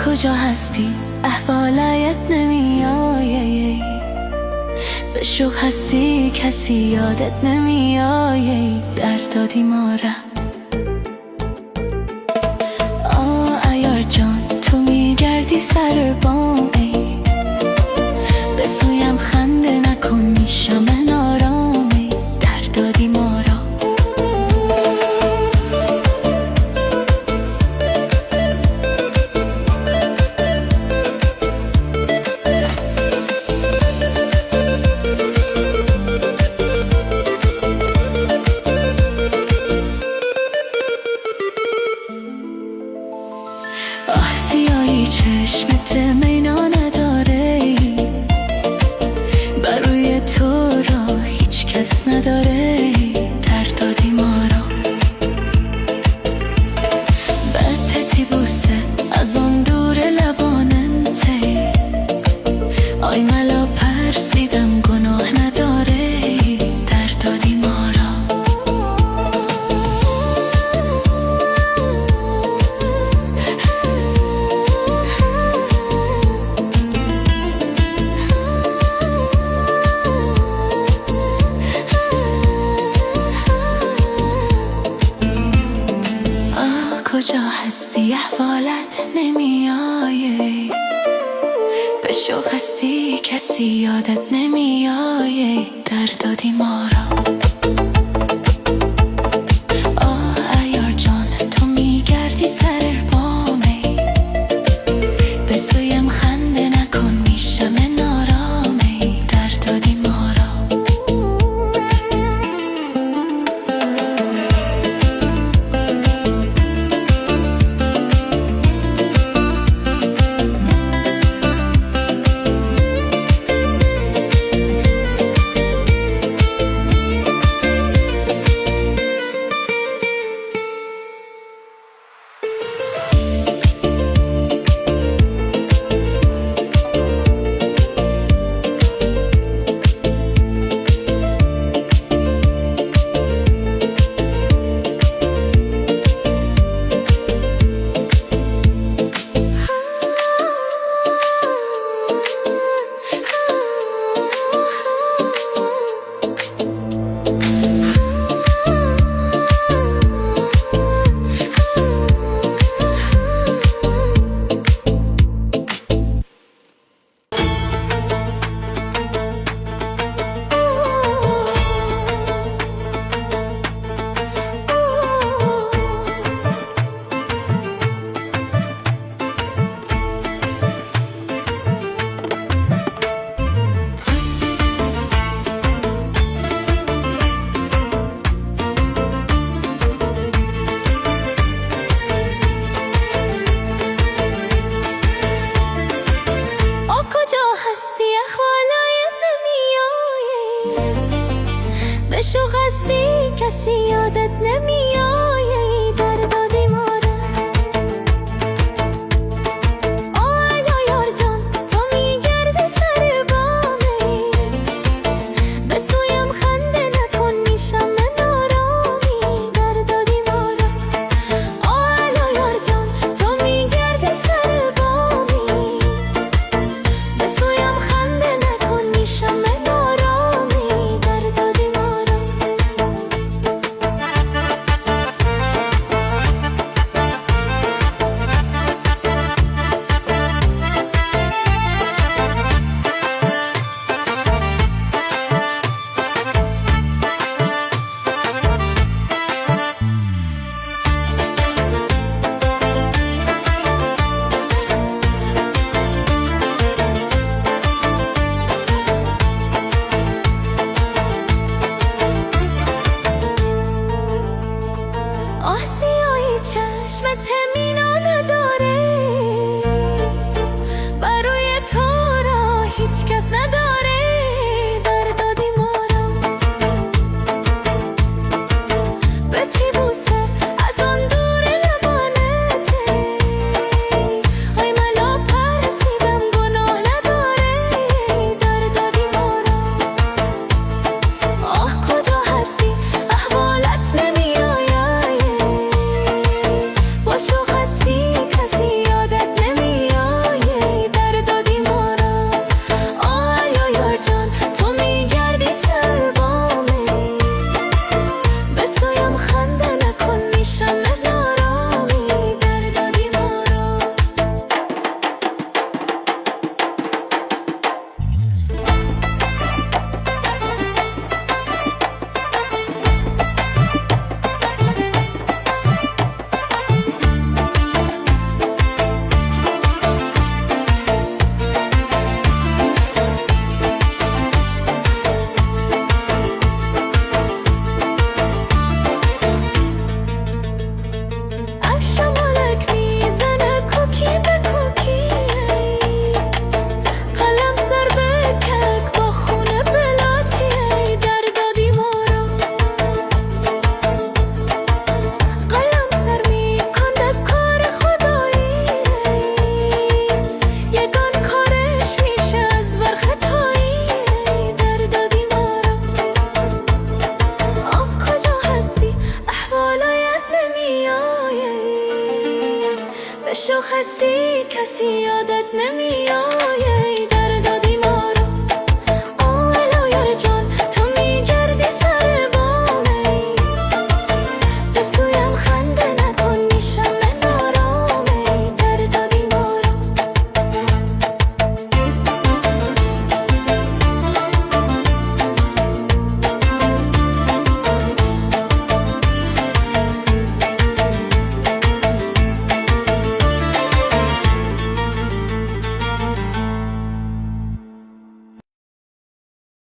کجا هستی؟ احوالت نمیایی، به شوق هستی کسی یادت نمیایی، درد دادی ما را. عیار جان تو میگردی سر بام، ای به سویم خنده نکن میشم نارام، ای درد دادی ما را. سیاهی چشمت مینا نداره، بر روی تو را هیچ کس نداره، درد دادی ما را. بدتی بوسه از اون دور لبانته، آی ملا پرسیدم گناه نداره، درد دادی ما را. کجا هستی؟ احوالت نمیایی، به شوق هستی کسی یادت نمیایی، درد دادی ما را. عیار جان تو میگردی سر بامه، به سویم خنده نکن میشم نارامه، درد دادی ما را. بشو خستی کسی یادت نمیآید